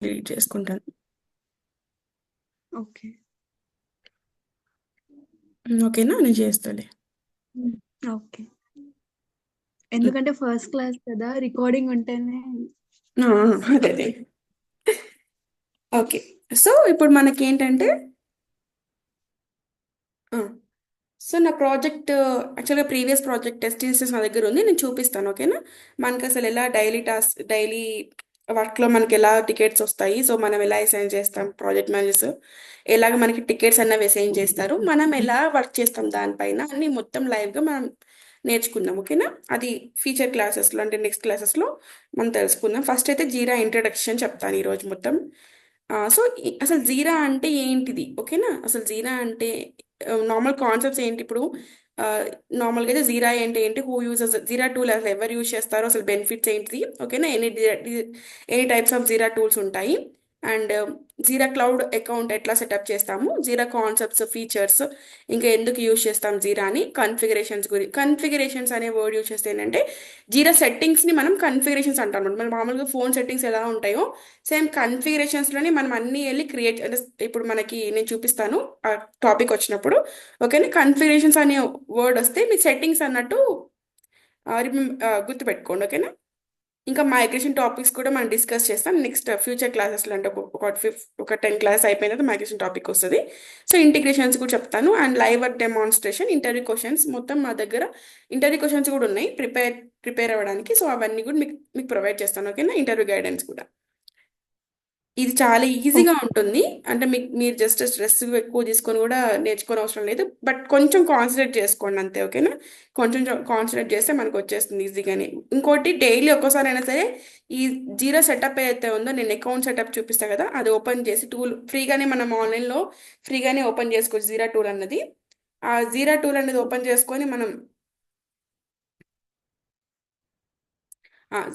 Delete చేసుకుంటాను. Okay. ఓకేనా, నేను చేస్తాలే. ఓకే. ఎందుకంటే ఫస్ట్ క్లాస్ కదా, రికార్డింగ్ ఉంటేనే. అదే అదే. ఓకే. సో ఇప్పుడు మనకి ఏంటంటే నా ప్రాజెక్ట్ యాక్చువల్గా ప్రీవియస్ ప్రాజెక్ట్ టెస్ట్ నా దగ్గర ఉంది, నేను చూపిస్తాను. ఓకేనా, మనకి అసలు ఎలా డైలీ వర్క్లో మనకి ఎలా టికెట్స్ వస్తాయి, సో మనం ఎలా అసైన్ చేస్తాం, ప్రాజెక్ట్ మేనేజర్స్ ఎలాగ మనకి టికెట్స్ అన్నవి అసైన్ చేస్తారు, మనం ఎలా వర్క్ చేస్తాం దానిపైన అన్ని మొత్తం లైవ్గా మనం నేర్చుకుందాం. ఓకేనా, అది ఫ్యూచర్ క్లాసెస్లో అంటే నెక్స్ట్ క్లాసెస్లో మనం తెలుసుకుందాం. ఫస్ట్ అయితే జీరా ఇంట్రడక్షన్ చెప్తాను ఈరోజు మొత్తం. సో అసలు జీరా అంటే ఏంటిది, ఓకేనా, అసలు జీరా అంటే నార్మల్ కాన్సెప్ట్స్ ఏంటి ఇప్పుడు. నార్మల్గా అయితే జీరా అంటే ఏంటి, హూ యూజెస్ జీరా టూల్, అసలు ఎవరు యూజ్ చేస్తారో, అసలు బెనిఫిట్స్ ఏంటిది, ఓకేనా, any types of Jira tools ఉంటాయి. అండ్ జీరా క్లౌడ్ అకౌంట్ ఎట్లా సెటప్ చేస్తాము, జీరా కాన్సెప్ట్స్, ఫీచర్స్, ఇంకా ఎందుకు యూజ్ చేస్తాం జీరా అని, కన్ఫిగరేషన్స్ అనే వర్డ్ యూజ్ చేస్తే ఏంటంటే జీరా సెట్టింగ్స్ని మనం కన్ఫిగరేషన్స్ అంటాం. మనం మామూలుగా ఫోన్ సెట్టింగ్స్ ఎలా ఉంటాయో సేమ్ కన్ఫిగరేషన్స్లోనే మనం అన్ని వెళ్ళి క్రియేట్ అంటే ఇప్పుడు మనకి నేను చూపిస్తాను ఆ టాపిక్ వచ్చినప్పుడు. ఓకేనా, కన్ఫిగరేషన్స్ అనే వర్డ్ వస్తే మీ సెట్టింగ్స్ అన్నట్టు గుర్తుపెట్టుకోండి. ఓకేనా, ఇంకా మైగ్రేషన్ టాపిక్స్ కూడా మనం డిస్కస్ చేస్తాం నెక్స్ట్ ఫ్యూచర్ క్లాసెస్లో. అంటే ఒక 10 క్లాస్ అయిపోయిన తర్వాత మైగ్రేషన్ టాపిక్ వస్తుంది. సో ఇంటిగ్రేషన్స్ కూడా చెప్తాను, and live work demonstration, interview questions, మొత్తం మా దగ్గర ఇంటర్వ్యూ క్వశ్చన్స్ కూడా ఉన్నాయి ప్రిపేర్ అవ్వడానికి. సో అవన్నీ కూడా మీకు మీకు ప్రొవైడ్ చేస్తాను. ఓకేనా, ఇంటర్వ్యూ గైడెన్స్ కూడా ఇది చాలా ఈజీగా ఓకే. ఉంటుంది. అంటే మీరు జస్ట్ స్ట్రెస్ ఎక్కువ తీసుకొని కూడా నేర్చుకోని అవసరం లేదు, బట్ కొంచెం కాన్సన్ట్రేట్ చేసుకోండి అంతే. ఓకేనా, కొంచెం కాన్సన్ట్రేట్ చేస్తే మనకు వచ్చేస్తుంది ఈజీగానే. ఇంకోటి, డైలీ ఒక్కోసారి అయినా సరే ఈ జీరో సెటప్ ఏదైతే ఉందో, నేను అకౌంట్ సెటప్ చూపిస్తాను కదా, అది ఓపెన్ చేసి టూల్ ఫ్రీగానే మనం ఆన్లైన్లో ఫ్రీగానే ఓపెన్ చేసుకోవచ్చు. జీరా టూల్ అన్నది, ఆ జీరా టూల్ అనేది ఓపెన్ చేసుకొని మనం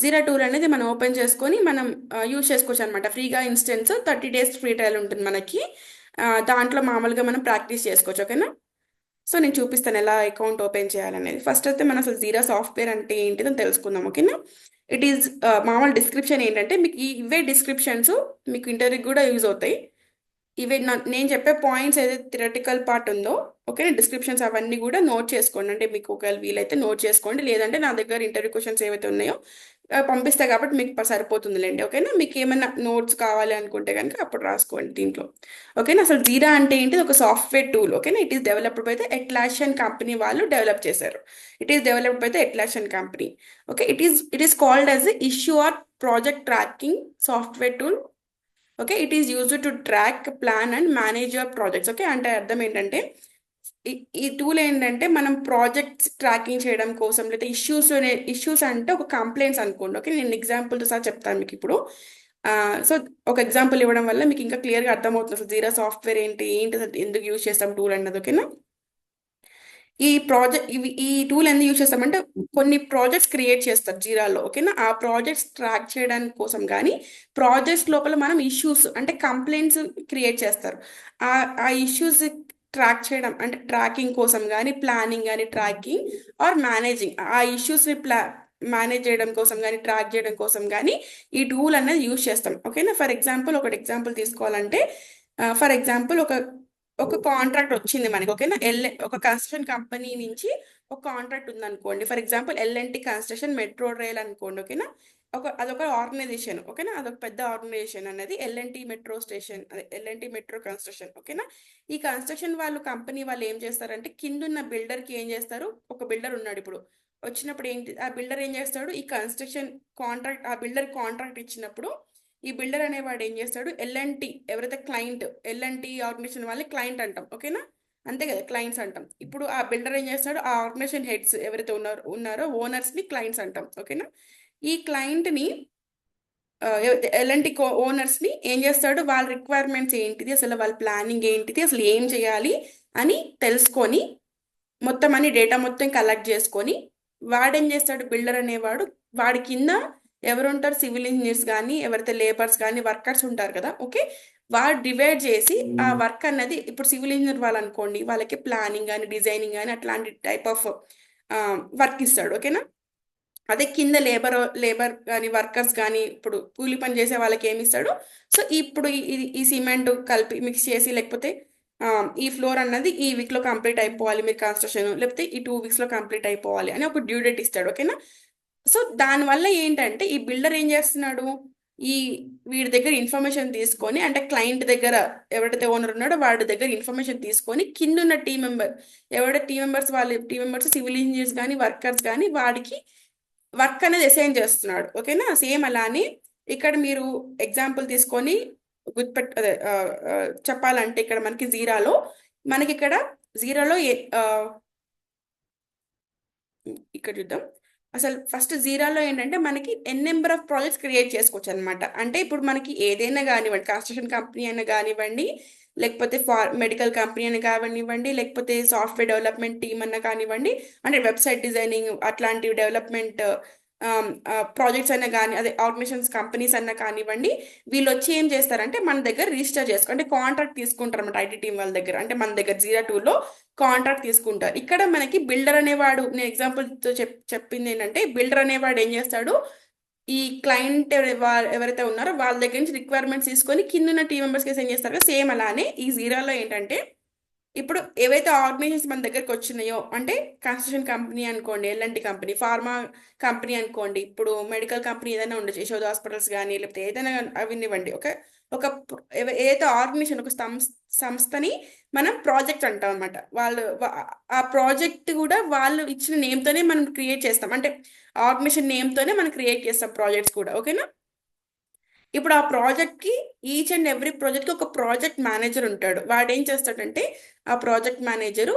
జీరా టూల్ అనేది మనం ఓపెన్ చేసుకొని మనం యూజ్ చేసుకోవచ్చు అనమాట. ఫ్రీగా ఇన్స్టెన్స్ 30 days ఫ్రీ ట్రయల్ ఉంటుంది మనకి. దాంట్లో మామూలుగా మనం ప్రాక్టీస్ చేసుకోవచ్చు. ఓకేనా, సో నేను చూపిస్తాను ఎలా అకౌంట్ ఓపెన్ చేయాలనేది. ఫస్ట్ అయితే మనం అసలు జీరా సాఫ్ట్వేర్ అంటే ఏంటిదని తెలుసుకుందాం. ఓకేనా, ఇట్ ఈస్ మామూలు డిస్క్రిప్షన్ ఏంటంటే మీకు ఇవే డిస్క్రిప్షన్స్ మీకు ఇంటర్వ్యూకి కూడా యూజ్ అవుతాయి. ఇవి నేను చెప్పే పాయింట్స్ ఏదైతే థిరటికల్ పార్ట్ ఉందో, ఓకే, డిస్క్రిప్షన్స్ అవన్నీ కూడా నోట్ చేసుకోండి. అంటే మీకు ఒకవేళ వీలైతే నోట్ చేసుకోండి, లేదంటే నా దగ్గర ఇంటర్వ్యూ క్వశ్చన్స్ ఏవైతే ఉన్నాయో పంపిస్తే కాబట్టి మీకు సరిపోతుందిలేండి. ఓకేనా, మీకు ఏమైనా నోట్స్ కావాలి అనుకుంటే కనుక అప్పుడు రాసుకోండి దీంట్లో. ఓకేనా, అసలు జీరా అంటే ఏంటి, ఒక సాఫ్ట్వేర్ టూల్. ఓకేనా, it is developed by the Atlassian company, వాళ్ళు డెవలప్ చేశారు. It is developed by the Atlassian company. Okay, it is called as issue or project tracking software tool. Okay, it is used to track, plan and manage your projects. Okay, అంటే అర్థం ఏంటంటే ఈ ఈ tool ఏంటంటే మనం projects tracking చేయడం కోసం, లేదా ఇష్యూస్ అంటే ఒక కంప్లైంట్స్ అనుకోండి. ఓకే, నేను ఎగ్జాంపుల్తో సహా చెప్తాను మీకు ఇప్పుడు. సో ఒక ఎగ్జాంపుల్ ఇవ్వడం వల్ల మీకు ఇంకా క్లియర్గా అర్థమవుతుంది అసలు జీరా సాఫ్ట్వేర్ ఏంటి ఏంటి అసలు ఎందుకు యూజ్ చేస్తాం టూల్ అన్నది. ఓకేనా, ఈ టూల్ ఎందుకు యూజ్ చేస్తామంటే కొన్ని ప్రాజెక్ట్స్ క్రియేట్ చేస్తారు జీరాలో. ఓకేనా, ఆ ప్రాజెక్ట్స్ ట్రాక్ చేయడానికి కోసం కానీ ప్రాజెక్ట్స్ లోపల మనం ఇష్యూస్ అంటే కంప్లైంట్స్ క్రియేట్ చేస్తారు. ఆ ఆ ఇష్యూస్ ట్రాక్ చేయడం అంటే ట్రాకింగ్ కోసం కానీ, ప్లానింగ్ కానీ, ట్రాకింగ్ ఆర్ మేనేజింగ్ ఆ ఇష్యూస్ని మేనేజ్ చేయడం కోసం కానీ, ట్రాక్ చేయడం కోసం కానీ ఈ టూల్ అనేది యూజ్ చేస్తాం. ఓకేనా, ఫర్ ఎగ్జాంపుల్ ఒకటి ఎగ్జాంపుల్ తీసుకోవాలంటే, ఫర్ ఎగ్జాంపుల్ ఒక ఒక కాంట్రాక్ట్ వచ్చింది మనకి. ఓకేనా, ఒక కన్స్ట్రక్షన్ కంపెనీ నుంచి ఒక కాంట్రాక్ట్ ఉంది అనుకోండి. For example L&T construction metro rail అనుకోండి. ఓకేనా, అదొక ఆర్గనైజేషన్. ఓకేనా, అదొక పెద్ద ఆర్గనైజేషన్ అనేది ఎల్ఎన్టీ మెట్రో స్టేషన్, అదే ఎల్ఎన్టీ మెట్రో కన్స్ట్రక్షన్. ఓకేనా, ఈ కన్స్ట్రక్షన్ కంపెనీ వాళ్ళు ఏం చేస్తారంటే కిందున్న బిల్డర్కి ఏం చేస్తారు, ఒక బిల్డర్ ఉన్నాడు ఇప్పుడు వచ్చినప్పుడు ఏంటి, ఆ బిల్డర్ ఏం చేస్తాడు, ఈ కన్స్ట్రక్షన్ కాంట్రాక్ట్ ఆ బిల్డర్ కాంట్రాక్ట్ ఇచ్చినప్పుడు ఈ బిల్డర్ అనేవాడు ఏం చేస్తాడు, ఎల్ఎన్టీ ఎవరైతే క్లయింట్, ఎల్ఎన్టీ ఆర్గనైజేషన్ వాళ్ళని క్లయింట్ అంటాం. ఓకేనా, అంతే కదా, క్లయింట్స్ అంటాం. ఇప్పుడు ఆ బిల్డర్ ఏం చేస్తాడు, ఆ ఆర్గనైజేషన్ హెడ్స్ ఎవరైతే ఉన్నారో ఓనర్స్ని క్లయింట్స్ అంటాం. ఓకేనా, ఈ క్లయింట్ని ఎల్ఎన్టీ ఓనర్స్ని ఏం చేస్తాడు, వాళ్ళ రిక్వైర్మెంట్స్ ఏంటిది, అసలు వాళ్ళ ప్లానింగ్ ఏంటిది, అసలు ఏం చేయాలి అని తెలుసుకొని మొత్తం అన్ని డేటా మొత్తం కలెక్ట్ చేసుకొని వాడేం చేస్తాడు, బిల్డర్ అనేవాడు వాడి కింద ఎవరుంటారు, సివిల్ ఇంజనీర్స్ కానీ, ఎవరైతే లేబర్స్ కానీ, వర్కర్స్ ఉంటారు కదా. ఓకే, వాడు డివైడ్ చేసి ఆ వర్క్ అన్నది, ఇప్పుడు సివిల్ ఇంజనీర్ వాళ్ళు అనుకోండి, వాళ్ళకి ప్లానింగ్ కానీ, డిజైనింగ్ కానీ అట్లాంటి టైప్ ఆఫ్ వర్క్ ఇస్తాడు. ఓకేనా, అదే కింద లేబర్ కానీ వర్కర్స్ కానీ ఇప్పుడు కూలి పని చేసే వాళ్ళకి ఏమి ఇస్తాడు. సో ఇప్పుడు ఈ సిమెంట్ కలిపి మిక్స్ చేసి, లేకపోతే ఈ ఫ్లోర్ అన్నది ఈ వీక్లో కంప్లీట్ అయిపోవాలి మీరు కన్స్ట్రక్షన్, లేకపోతే ఈ 2 వీక్స్లో కంప్లీట్ అయిపోవాలి అని ఒక డ్యూ డేట్ ఇస్తాడు. ఓకేనా. సో దానివల్ల ఏంటంటే ఈ బిల్డర్ ఏం చేస్తున్నాడు, ఈ వీడి దగ్గర ఇన్ఫర్మేషన్ తీసుకొని, అంటే క్లయింట్ దగ్గర ఎవరైతే ఓనర్ ఉన్నాడో వాడి దగ్గర ఇన్ఫర్మేషన్ తీసుకొని కిందున్న ఎవరైతే టీం మెంబర్స్ సివిల్ ఇంజనీర్స్ కానీ వర్కర్స్ కానీ వాడికి వర్క్ అనేది అసైన్ చేస్తున్నాడు. ఓకేనా. సేమ్ అలానే ఇక్కడ మీరు ఎగ్జాంపుల్ తీసుకొని అదే చెప్పాలంటే ఇక్కడ మనకి ఇక్కడ జీరాలో ఇక్కడ చూద్దాం. అసలు ఫస్ట్ జీరాలో ఏంటంటే మనకి నెంబర్ ఆఫ్ ప్రాజెక్ట్స్ క్రియేట్ చేసుకోవచ్చు అనమాట. అంటే ఇప్పుడు మనకి ఏదైనా కానివ్వండి, కన్స్ట్రక్షన్ కంపెనీ అయినా కానివ్వండి, లేకపోతే మెడికల్ కంపెనీ అయినా కానివ్వండి, లేకపోతే సాఫ్ట్వేర్ డెవలప్మెంట్ టీమ్ అన్నా కానివ్వండి, అంటే వెబ్సైట్ డిజైనింగ్ అట్లాంటివి డెవలప్మెంట్ ప్రాజెక్ట్స్ అయినా కానీ, అదే ఆర్గనైజేషన్స్ కంపెనీస్ అన్నా కానివ్వండి, వీళ్ళు వచ్చి ఏం చేస్తారంటే మన దగ్గర రిజిస్టర్ చేసుకో అంటే కాంట్రాక్ట్ తీసుకుంటారు అనమాట ఐటీ టీం వాళ్ళ దగ్గర. అంటే మన దగ్గర జీరా టూలో కాంట్రాక్ట్ తీసుకుంటారు. ఇక్కడ మనకి బిల్డర్ అనేవాడు, నేను ఎగ్జాంపుల్తో చెప్పింది ఏంటంటే, బిల్డర్ అనేవాడు ఏం చేస్తాడు, ఈ క్లయింట్ ఎవరైతే ఉన్నారో వాళ్ళ దగ్గర నుంచి రిక్వైర్మెంట్స్ తీసుకొని కింద టీం మెంబర్స్కి ఏం చేస్తారు కదా, సేమ్ అలానే ఈ జీరాలో ఏంటంటే ఇప్పుడు ఏవైతే ఆర్గనైజేషన్స్ మన దగ్గరికి వచ్చినాయో, అంటే కన్స్ట్రక్షన్ కంపెనీ అనుకోండి, ఎల్ఎన్టీ కంపెనీ, ఫార్మా కంపెనీ అనుకోండి, ఇప్పుడు మెడికల్ కంపెనీ ఏదైనా ఉండొచ్చు, యశోద హాస్పిటల్స్ కానీ, లేకపోతే ఏదైనా అవినివ్వండి. ఏదైతే ఆర్గనైజేషన్ ఒక సంస్థని మనం ప్రాజెక్ట్ అంటాం అనమాట. ఆ ప్రాజెక్ట్ కూడా వాళ్ళు ఇచ్చిన నేమ్తోనే మనం క్రియేట్ చేస్తాం. అంటే ఆర్గనైజేషన్ నేమ్తోనే మనం క్రియేట్ చేస్తాం ప్రాజెక్ట్స్ కూడా. ఓకేనా. ఇప్పుడు ఆ ప్రాజెక్ట్కి ఈచ్ అండ్ ఎవ్రీ ప్రాజెక్ట్కి ఒక ప్రాజెక్ట్ మేనేజర్ ఉంటాడు. వాడు ఏం చేస్తాడంటే, ఆ ప్రాజెక్ట్ మేనేజరు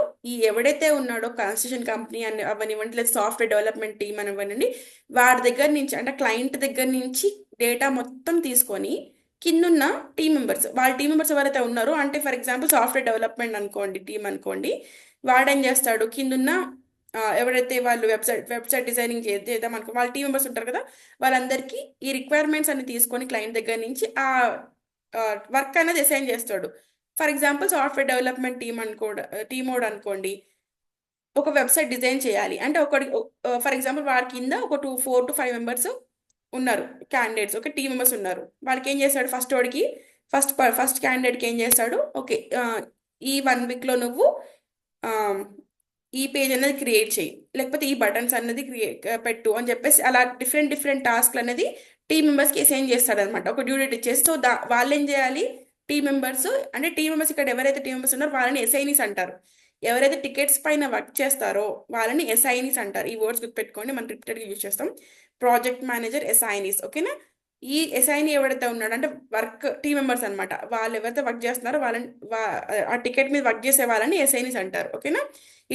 ఎవడైతే ఉన్నాడో కన్స్ట్రక్షన్ కంపెనీ అని అవనివ్వండి, లేదా సాఫ్ట్వేర్ డెవలప్మెంట్ టీమ్ అనివ్వండి, వాడి దగ్గర నుంచి అంటే క్లయింట్ దగ్గర నుంచి డేటా మొత్తం తీసుకొని కిందున్న వాళ్ళ టీం మెంబర్స్ ఎవరైతే ఉన్నారో, అంటే ఫర్ ఎగ్జాంపుల్ సాఫ్ట్వేర్ డెవలప్మెంట్ అనుకోండి, టీం అనుకోండి, వాడేం చేస్తాడు, కిందున్న ఎవరైతే వాళ్ళు వెబ్సైట్ డిజైనింగ్ చేద్దాం అనుకో, వాళ్ళ టీం మెంబర్స్ ఉంటారు కదా, వాళ్ళందరికీ ఈ రిక్వైర్మెంట్స్ అన్ని తీసుకొని క్లయింట్ దగ్గర నుంచి ఆ వర్క్ అనేది అసైన్ చేస్తాడు. ఫర్ ఎగ్జాంపుల్ సాఫ్ట్వేర్ డెవలప్మెంట్ టీమోడ్ అనుకోండి, ఒక వెబ్సైట్ డిజైన్ చేయాలి అంటే ఫర్ ఎగ్జాంపుల్ వాడి కింద ఒక 4 to 5 మెంబర్స్ ఉన్నారు, క్యాండిడేట్స్, ఒక టీం మెంబర్స్ ఉన్నారు. వాడికి ఏం చేస్తాడు, ఫస్ట్ క్యాండిడేట్కి ఏం చేస్తాడు, ఓకే ఈ 1 వీక్లో నువ్వు ఈ పేజ్ అనేది క్రియేట్ చేయి, లేకపోతే ఈ బటన్స్ అనేది పెట్టు అని చెప్పేసి అలా డిఫరెంట్ టాస్క్లు అనేది టీం మెంబర్స్కి అసైన్ చేస్తాడనమాట. ఒక డ్యూ డేట్ ఇచ్చేసి, సో వాళ్ళు ఏం చేయాలి, టీం మెంబర్స్ ఇక్కడ ఎవరైతే టీం మెంబర్స్ ఉన్నారో వాళ్ళని ఎస్ఐనీస్ అంటారు. ఎవరైతే టికెట్స్ పైన వర్క్ చేస్తారో వాళ్ళని ఎస్ఐనీస్ అంటారు. ఈ వర్డ్స్ గుర్తుపెట్టుకోండి, మనం రిపీటెడ్గా యూజ్ చేస్తాం. ప్రాజెక్ట్ మేనేజర్, ఎస్ఐనీస్. ఓకేనా. ఈ ఎస్ఐని ఎవరైతే ఉన్నాడో అంటే టీం మెంబర్స్ అనమాట, వాళ్ళు ఎవరైతే వర్క్ చేస్తున్నారో వాళ్ళని ఆ టికెట్ మీద వర్క్ చేసే వాళ్ళని ఎస్ఐనీస్ అంటారు. ఓకేనా.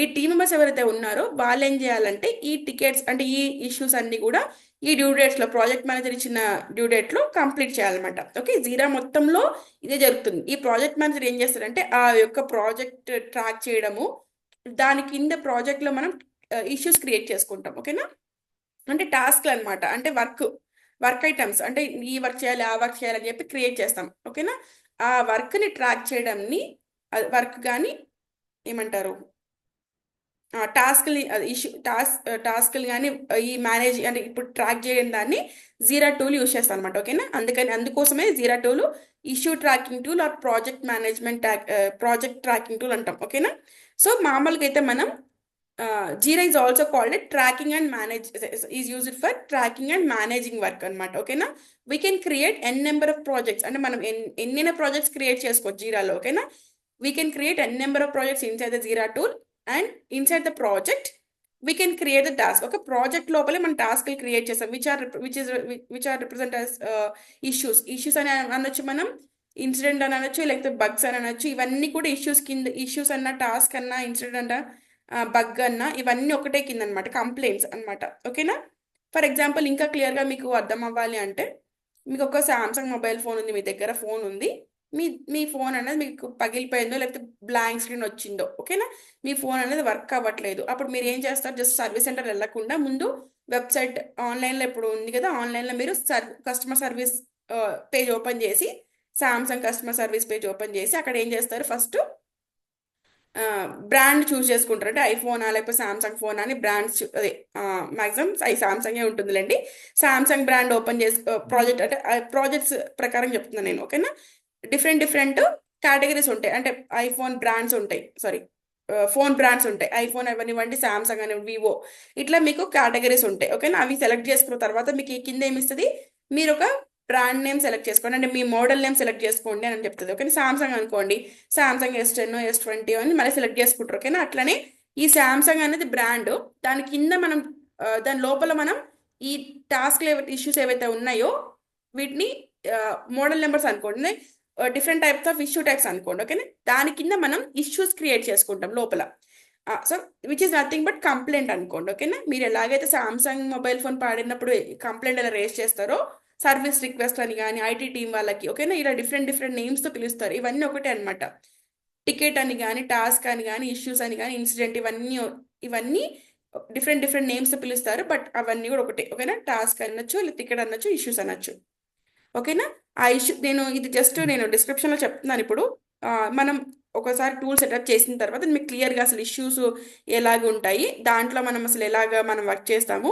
ఈ టీం మెంబర్స్ ఎవరైతే ఉన్నారో వాళ్ళు ఏం చేయాలంటే ఈ టికెట్స్ అంటే ఈ ఇష్యూస్ అన్ని కూడా ఈ డ్యూ డేట్స్లో, ప్రాజెక్ట్ మేనేజర్ ఇచ్చిన డ్యూ డేట్లో కంప్లీట్ చేయాలన్నమాట. ఓకే. జీరా మొత్తంలో ఇదే జరుగుతుంది. ఈ ప్రాజెక్ట్ మేనేజర్ ఏం చేస్తారంటే ఆ యొక్క ప్రాజెక్ట్ ట్రాక్ చేయడము, దాని కింద ప్రాజెక్ట్లో మనం ఇష్యూస్ క్రియేట్ చేసుకుంటాం. ఓకేనా. అంటే టాస్క్లు అనమాట, అంటే వర్క్ ఐటమ్స్, అంటే ఈ వర్క్ చేయాలి ఆ వర్క్ చేయాలి అని చెప్పి క్రియేట్ చేస్తాం. ఓకేనా. ఆ వర్క్ని ట్రాక్ చేయడంని వర్క్ కానీ ఏమంటారు, టాస్క్లు కానీ ఈ మేనేజ్ అంటే ఇప్పుడు ట్రాక్ చేయడం దాన్ని జీరా టూల్ యూజ్ చేస్తాం అనమాట. ఓకేనా. అందుకోసమే Jira tool issue tracking tool or project tracking tool అంటాం. ఓకేనా. సో మామూలుగా అయితే మనం Jira is also called tracking and is used for tracking and managing work అనమాట. ఓకేనా. We can create number of projects, అంటే మనం ఎన్నైనా ప్రాజెక్ట్స్ క్రియేట్ చేసుకోవచ్చు జీరాలో. ఓకేనా. We can create number of projects inside the Jira tool, and inside the project we can create the task. ఒక project లోపలే మనం టాస్క్లు క్రియేట్ చేస్తాం, which are represent as issues అని అనొచ్చు, మనం ఇన్సిడెంట్ అని అనొచ్చు, లేకపోతే బగ్స్ అని అనొచ్చు. ఇవన్నీ కూడా ఇష్యూస్ అన్న, టాస్క్ అన్న, ఇన్సిడెంట్ అన్న, బగ్ అన్న, ఇవన్నీ ఒకటే కింద అనమాట, కంప్లైంట్స్ అనమాట. ఓకేనా. ఫర్ ఎగ్జాంపుల్ ఇంకా క్లియర్గా మీకు అర్థం అవ్వాలి అంటే, మీకు ఒక సామ్సంగ్ మొబైల్ ఫోన్ ఉంది, మీ దగ్గర ఫోన్ ఉంది, మీ ఫోన్ అనేది మీకు పగిలిపోయిందో లేకపోతే బ్లాంక్ స్క్రీన్ వచ్చిందో. ఓకేనా. మీ ఫోన్ అనేది వర్క్ అవ్వట్లేదు. అప్పుడు మీరు ఏం చేస్తారు, జస్ట్ సర్వీస్ సెంటర్ వెళ్ళకుండా ముందు వెబ్సైట్ ఆన్లైన్లో ఇప్పుడు ఉంది కదా, ఆన్లైన్లో మీరు కస్టమర్ సర్వీస్ పేజ్ ఓపెన్ చేసి, Samsung customer service page open చేసి అక్కడ ఏం చేస్తారు, ఫస్ట్ బ్రాండ్ చూస్ చేసుకుంటారు. అంటే ఐఫోనా లేకపోతే సామ్సంగ్ ఫోన్ అని బ్రాండ్స్ అదే మాక్సిమం సామ్సంగే ఉంటుందిలేండి. సామ్సంగ్ బ్రాండ్ ఓపెన్ చేసి ప్రాజెక్ట్ అంటే ప్రాజెక్ట్స్ ప్రకారం చెప్తున్నాను నేను, ఓకేనా. డిఫరెంట్ డిఫరెంట్ కేటగిరీస్ ఉంటాయి. అంటే ఐఫోన్ బ్రాండ్స్ ఉంటాయి, సారీ ఫోన్ బ్రాండ్స్ ఉంటాయి. ఐఫోన్ అవనివ్వండి, సామ్సంగ్ అని, వివో, ఇట్లా మీకు కేటగిరీస్ ఉంటాయి, ఓకేనా. అవి సెలెక్ట్ చేసుకున్న తర్వాత మీకు ఈ కింద ఏమి ఇస్తుంది, మీరు ఒక బ్రాండ్ నేమ్ సెలెక్ట్ చేసుకోండి, అంటే మీ మోడల్ నేమ్ సెలెక్ట్ చేసుకోండి అని చెప్తుంది, ఓకేనా. సామ్సంగ్ అనుకోండి, సామ్సంగ్ S10 S20 అని మళ్ళీ సెలెక్ట్ చేసుకుంటారు, ఓకేనా. అట్లనే ఈ సామ్సంగ్ అనేది బ్రాండ్, దాని కింద మనం దాని లోపల మనం ఈ టాస్క్లు ఇష్యూస్ ఏవైతే ఉన్నాయో వీటిని మోడల్ నెంబర్స్ అనుకోండి, different types of issue types అనుకోండి, ఓకేనా. దాని కింద మనం ఇష్యూస్ క్రియేట్ చేసుకుంటాం లోపల. So which is nothing but complaint అనుకోండి, ఓకేనా. మీరు ఎలాగైతే సామ్సంగ్ మొబైల్ ఫోన్ పాడినప్పుడు కంప్లైంట్ ఎలా రేస్ చేస్తారో, సర్వీస్ రిక్వెస్ట్ అని కానీ ఐటీ టీం వాళ్ళకి, ఓకేనా, ఇలా డిఫరెంట్ డిఫరెంట్ నేమ్స్తో పిలుస్తారు. ఇవన్నీ ఒకటే అనమాట. టికెట్ అని కానీ, టాస్క్ అని కానీ, ఇష్యూస్ అని కానీ, ఇన్సిడెంట్, ఇవన్నీ డిఫరెంట్ డిఫరెంట్ నేమ్స్తో పిలుస్తారు, బట్ అవన్నీ కూడా ఒకటే, ఓకేనా. టాస్క్ అనొచ్చు, లేదా టికెట్ అనొచ్చు, ఇష్యూస్ అనొచ్చు, ఓకేనా. ఆ ఇష్యూ ఇది జస్ట్ నేను డిస్క్రిప్షన్లో చెప్తున్నాను ఇప్పుడు. ఆ, మనం ఒకసారి టూల్ సెటప్ చేసిన తర్వాత మీకు క్లియర్గా అసలు ఇష్యూస్ ఎలాగ ఉంటాయి, దాంట్లో మనం అసలు ఎలాగ మనం వర్క్ చేస్తాము,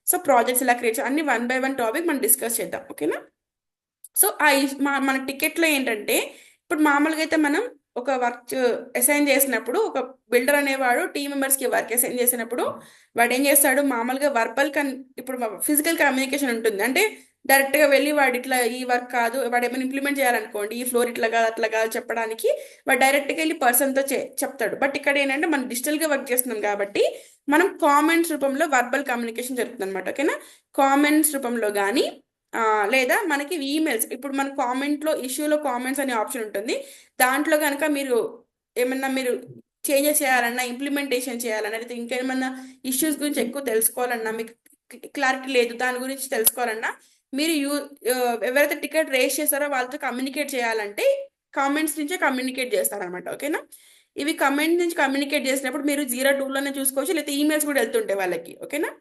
సో ప్రాజెక్ట్స్ ఎలా క్రియేట్ అన్ని వన్ బై వన్ టాపిక్ మనం డిస్కస్ చేద్దాం, ఓకేనా. సో మన టికెట్లో ఏంటంటే, ఇప్పుడు మామూలుగా అయితే మనం ఒక వర్క్ అసైన్ చేసినప్పుడు, ఒక బిల్డర్ అనేవాడు టీం మెంబర్స్కి వర్క్ అసైన్ చేసినప్పుడు వాడు ఏం చేస్తాడు, మామూలుగా ఇప్పుడు ఫిజికల్ కమ్యూనికేషన్ ఉంటుంది. అంటే డైరెక్ట్గా వెళ్ళి వాడు ఇట్లా ఈ వర్క్ కాదు, వాడు ఏమైనా ఇంప్లిమెంట్ చేయాలనుకోండి, ఈ ఫ్లోర్ ఇట్లా కాదు అట్లా కాదు చెప్పడానికి వాడు డైరెక్ట్గా వెళ్ళి పర్సన్తో చెప్తాడు. బట్ ఇక్కడ ఏంటంటే మనం డిజిటల్గా వర్క్ చేస్తున్నాం కాబట్టి మనం కామెంట్స్ రూపంలో వర్బల్ కమ్యూనికేషన్ జరుగుతుంది అనమాట, ఓకేనా. కామెంట్స్ రూపంలో కానీ లేదా మనకి ఈమెయిల్స్, ఇప్పుడు మన కామెంట్లో ఇష్యూలో కామెంట్స్ అనే ఆప్షన్ ఉంటుంది. దాంట్లో కనుక మీరు చేంజెస్ చేయాలన్నా, ఇంప్లిమెంటేషన్ చేయాలన్నా, లేదా ఇంకేమన్నా ఇష్యూస్ గురించి ఎక్కువ తెలుసుకోవాలన్నా, మీకు క్లారిటీ లేదు దాని గురించి తెలుసుకోవాలన్నా, మీరు ఎవరైతే టికెట్ రేస్ చేస్తారో వాళ్ళతో కమ్యూనికేట్ చేయాలంటే కామెంట్స్ నుంచే కమ్యూనికేట్ చేస్తారనమాట, ఓకేనా. ఇవి కమెంట్ నుంచి కమ్యూనికేట్ చేసినప్పుడు మీరు 02లోనే చూసుకోవచ్చు, లేకపోతే ఈమెయిల్స్ కూడా వెళ్తుంటాయి వాళ్ళకి, ఓకేనా.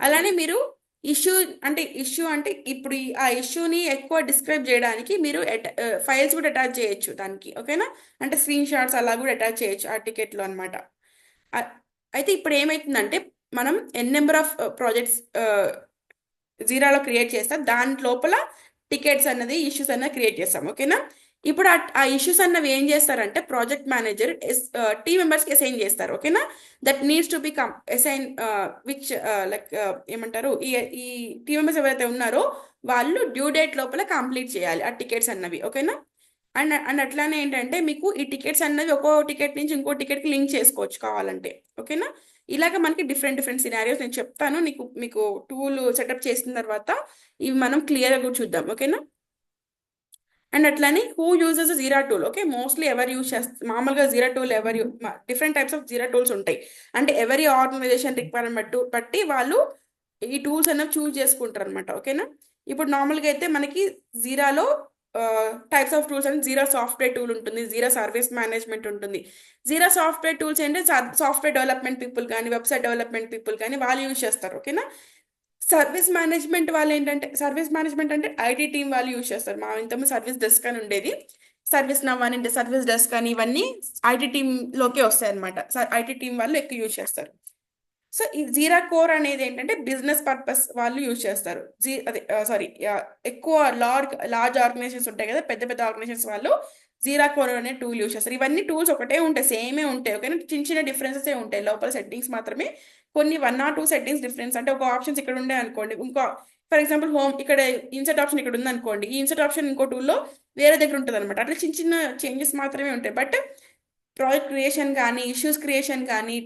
అలానే మీరు ఇష్యూ అంటే ఇప్పుడు ఆ ఇష్యూని ఎక్కువ డిస్క్రైబ్ చేయడానికి మీరు ఫైల్స్ కూడా అటాచ్ చేయొచ్చు దానికి, ఓకేనా. అంటే స్క్రీన్ షాట్స్ అలా కూడా అటాచ్ చేయొచ్చు ఆ టికెట్లో అనమాట. అయితే ఇప్పుడు ఏమవుతుందంటే, మనం ఎన్ నెంబర్ ఆఫ్ ప్రాజెక్ట్స్ జీరాలో క్రియేట్ చేస్తాం, దాని లోపల టికెట్స్ అన్నది ఇష్యూస్ అన్నది క్రియేట్ చేస్తాం, ఓకేనా. ఇప్పుడు ఆ ఇష్యూస్ అన్నవి ఏం చేస్తారంటే ప్రాజెక్ట్ మేనేజర్ టీమ్ మెంబర్స్కి అసైన్ చేస్తారు, ఓకేనా. That needs to be assign which like ఏమంటారు, ఈ టీమ్ మెంబర్స్ ఎవరైతే ఉన్నారో వాళ్ళు డ్యూ డేట్ లోపల కంప్లీట్ చేయాలి ఆ టికెట్స్ అన్నవి, ఓకేనా. అండ్ అట్లానే ఏంటంటే మీకు ఈ టికెట్స్ అన్నది ఒక్కో టికెట్ నుంచి ఇంకో టికెట్కి లింక్ చేసుకోవచ్చు కావాలంటే, ఓకేనా. ఇలాగ మనకి డిఫరెంట్ డిఫరెంట్ సినారియోస్ నేను చెప్తాను మీకు టూల్ సెటప్ చేసిన తర్వాత ఇవి మనం క్లియర్గా కూడా చూద్దాం, ఓకేనా. అండ్ అట్లానే who uses Jira tool, okay. Mostly ఎవరు యూజ్ చేస్తారు మామూలుగా Jira tool, different types of Jira tools ఉంటాయి. అంటే ఎవరి ఆర్గనైజేషన్ రిక్వైర్మెంట్ బట్టి వాళ్ళు ఈ టూల్స్ అన్నవి చూస్ చేసుకుంటారు అనమాట, ఓకేనా. ఇప్పుడు నార్మల్గా అయితే మనకి జీరాలో టైప్స్ ఆఫ్ టూల్స్ అంటే జీరా సాఫ్ట్వేర్ టూల్ ఉంటుంది, జీరా సర్వీస్ మేనేజ్మెంట్ ఉంటుంది. జీరా సాఫ్ట్వేర్ టూల్స్ అంటే సాఫ్ట్వేర్ డెవలప్మెంట్ పీపుల్ కానీ, వెబ్సైట్ డెవలప్మెంట్ పీపుల్ కానీ వాళ్ళు యూజ్ చేస్తారు, ఓకేనా. సర్వీస్ మేనేజ్మెంట్ అంటే ఐటీ టీం వాళ్ళు యూజ్ చేస్తారు. మా ఇంతకుముందు సర్వీస్ డెస్క్ అని ఉండేది, సర్వీస్ నవ్ అని సర్వీస్ డెస్క్ అని, ఇవన్నీ ఐటీ టీంలోకి వస్తాయి అనమాట. ఐటీ టీం వాళ్ళు ఎక్కువ యూజ్ చేస్తారు. సో ఈ జీరా కోర్ అనేది ఏంటంటే బిజినెస్ పర్పస్ వాళ్ళు యూజ్ చేస్తారు. అదే సారీ, ఎక్కువ లార్జ్ ఆర్గనైజేషన్స్ ఉంటాయి కదా, పెద్ద పెద్ద ఆర్గనైజేషన్స్ వాళ్ళు జీరా కోర్ అనే టూల్ యూజ్ చేస్తారు. ఇవన్నీ టూల్స్ ఒకటే ఉంటాయి, సేమే ఉంటాయి, ఓకేనా. చిన్న చిన్న డిఫరెన్సెస్ ఉంటాయి లోపల సెట్టింగ్స్ మాత్రమే. కొన్ని 1 or 2 సెట్టింగ్స్ డిఫరెన్స్, అంటే ఒక ఆప్షన్స్ ఇక్కడ ఉండే అనుకోండి, ఇంకో ఫర్ ఎగ్జాంపుల్ హోమ్ ఇక్కడ ఇన్సర్ట్ ఆప్షన్ ఇక్కడ ఉంది అనుకోండి, ఈ ఇన్సర్ట్ ఆప్షన్ ఇంకో టూల్లో వేరే దగ్గర ఉంటుంది అనమాట. అట్లా చిన్న చిన్న చేంజెస్ మాత్రమే ఉంటాయి. బట్ ప్రాజెక్ట్ క్రియేషన్ కానీ, ఇష్యూస్ క్రియేషన్ కానీ,